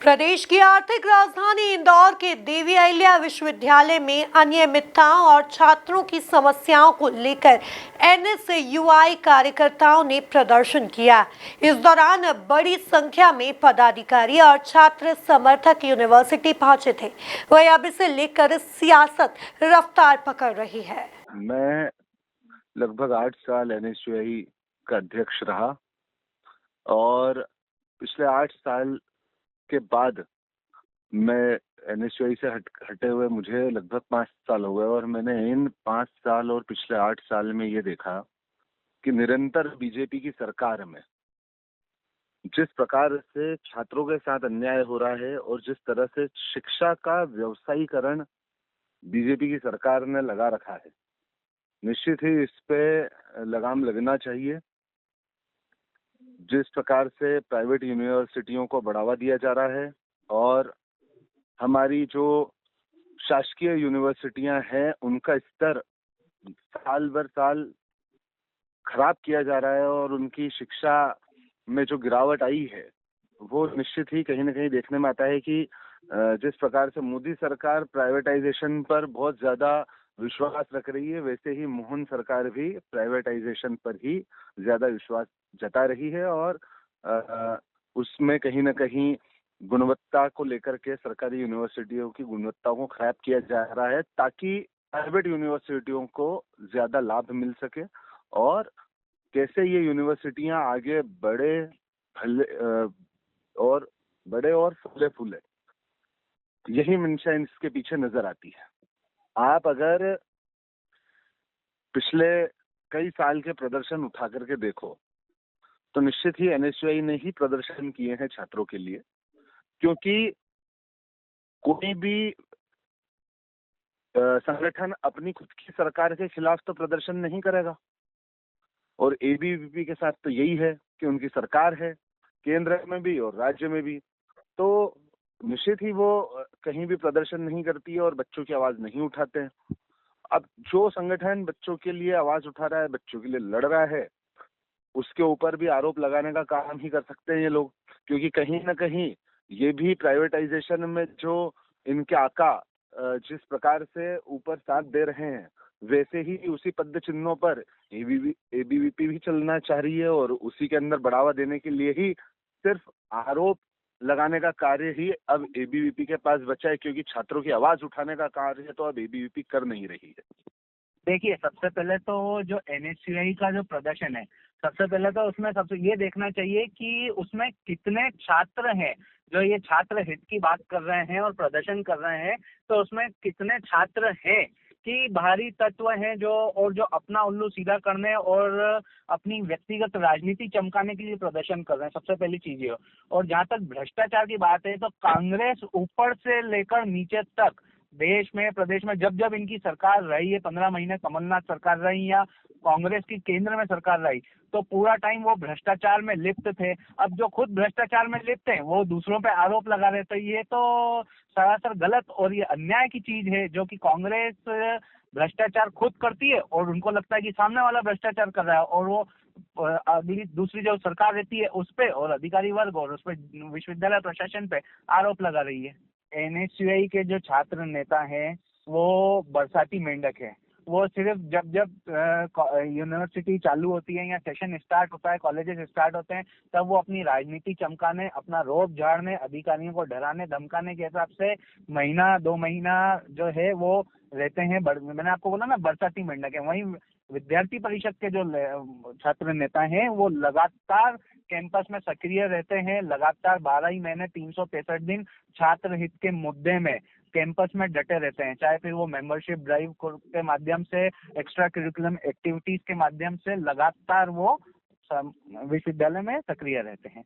प्रदेश की आर्थिक राजधानी इंदौर के देवी अहिल्या विश्वविद्यालय में अनियमितताओं और छात्रों की समस्याओं को लेकर एनएसयूआई कार्यकर्ताओं ने प्रदर्शन किया। इस दौरान बड़ी संख्या में पदाधिकारी और छात्र समर्थक यूनिवर्सिटी पहुंचे थे। वहीं अब इसे लेकर सियासत रफ्तार पकड़ रही है। मैं लगभग 8 साल एनएसयूआई का अध्यक्ष रहा और पिछले 8 साल के बाद मैं एनएसयूआई से हटे हुए मुझे लगभग 5 साल हो गए और मैंने इन 5 साल और पिछले 8 साल में ये देखा कि निरंतर बीजेपी की सरकार में जिस प्रकार से छात्रों के साथ अन्याय हो रहा है और जिस तरह से शिक्षा का व्यवसायीकरण बीजेपी की सरकार ने लगा रखा है, निश्चित ही इस पे लगाम लगना चाहिए। जिस प्रकार से प्राइवेट यूनिवर्सिटियों को बढ़ावा दिया जा रहा है और हमारी जो शासकीय यूनिवर्सिटियां हैं उनका स्तर साल भर साल खराब किया जा रहा है और उनकी शिक्षा में जो गिरावट आई है वो निश्चित ही कहीं ना कहीं देखने में आता है कि जिस प्रकार से मोदी सरकार प्राइवेटाइजेशन पर बहुत ज्यादा विश्वास रख रही है, वैसे ही मोहन सरकार भी प्राइवेटाइजेशन पर ही ज्यादा विश्वास जता रही है और उसमें कहीं ना कहीं गुणवत्ता को लेकर के सरकारी यूनिवर्सिटियों की गुणवत्ता को खराब किया जा रहा है ताकि प्राइवेट यूनिवर्सिटियों को ज्यादा लाभ मिल सके और कैसे ये यूनिवर्सिटियां आगे बड़े और फूले फूले, यही मंशा इसके पीछे नजर आती है। आप अगर पिछले कई साल के प्रदर्शन उठा करके देखो तो निश्चित ही एनएसयूआई ने ही प्रदर्शन किए हैं छात्रों के लिए, क्योंकि कोई भी संगठन अपनी खुद की सरकार के खिलाफ तो प्रदर्शन नहीं करेगा और एबीवीपी के साथ तो यही है कि उनकी सरकार है केंद्र में भी और राज्य में भी, तो निश्चित ही वो कहीं भी प्रदर्शन नहीं करती है और बच्चों की आवाज नहीं उठाते हैं। अब जो संगठन बच्चों के लिए आवाज उठा रहा है, बच्चों के लिए लड़ रहा है, उसके ऊपर भी आरोप लगाने का काम ही कर सकते हैं ये लोग, क्योंकि कहीं ना कहीं ये भी प्राइवेटाइजेशन में जो इनके आका जिस प्रकार से ऊपर साथ दे रहे हैं वैसे ही उसी पद चिन्हों पर एबीवीपी भी चलना चाह रही है और उसी के अंदर बढ़ावा देने के लिए ही सिर्फ आरोप लगाने का कार्य ही अब एबीवीपी के पास बचा है, क्योंकि छात्रों की आवाज उठाने का कार्य तो अब एबीवीपी कर नहीं रही है। देखिए, सबसे पहले तो जो एनएसयूआई का जो प्रदर्शन है, सबसे पहले तो उसमें सबसे ये देखना चाहिए कि उसमें कितने छात्र हैं जो ये छात्र हित की बात कर रहे हैं और प्रदर्शन कर रहे हैं। तो उसमें कितने छात्र हैं कि बाहरी तत्व हैं जो अपना उल्लू सीधा करने और अपनी व्यक्तिगत राजनीति चमकाने के लिए प्रदर्शन कर रहे हैं। सबसे पहली चीज ये। और जहां तक भ्रष्टाचार की बात है तो कांग्रेस ऊपर से लेकर नीचे तक देश में प्रदेश में जब जब इनकी सरकार रही है, 15 महीने कमलनाथ सरकार रही या कांग्रेस की केंद्र में सरकार रही, तो पूरा टाइम वो भ्रष्टाचार में लिप्त थे। अब जो खुद भ्रष्टाचार में लिप्त हैं वो दूसरों पे आरोप लगा रहे थे। ये तो सरासर गलत और ये अन्याय की चीज है जो कि कांग्रेस भ्रष्टाचार खुद करती है और उनको लगता है कि सामने वाला भ्रष्टाचार कर रहा है और वो अगली दूसरी जो सरकार रहती है उस पे और अधिकारी वर्ग और उस पे विश्वविद्यालय प्रशासन पे आरोप लगा रही है। एनएसयूआई के जो छात्र नेता हैं वो बरसाती मेंढक है। वो सिर्फ जब यूनिवर्सिटी चालू होती है या सेशन स्टार्ट होता है, कॉलेजेस स्टार्ट होते हैं, तब वो अपनी राजनीति चमकाने, अपना रोब झाड़ने, अधिकारियों को डराने धमकाने के हिसाब से महीना 2 महीना जो है वो रहते हैं। मैंने आपको बोला ना बरसाती मेंढक है। वहीं विद्यार्थी परिषद के जो छात्र नेता हैं वो लगातार कैंपस में सक्रिय रहते हैं, लगातार 12 ही महीने 365 दिन छात्र हित के मुद्दे में कैंपस में डटे रहते हैं, चाहे फिर वो मेंबरशिप ड्राइव के माध्यम से, एक्स्ट्रा करिकुलम एक्टिविटीज के माध्यम से लगातार वो विश्वविद्यालय में सक्रिय रहते हैं।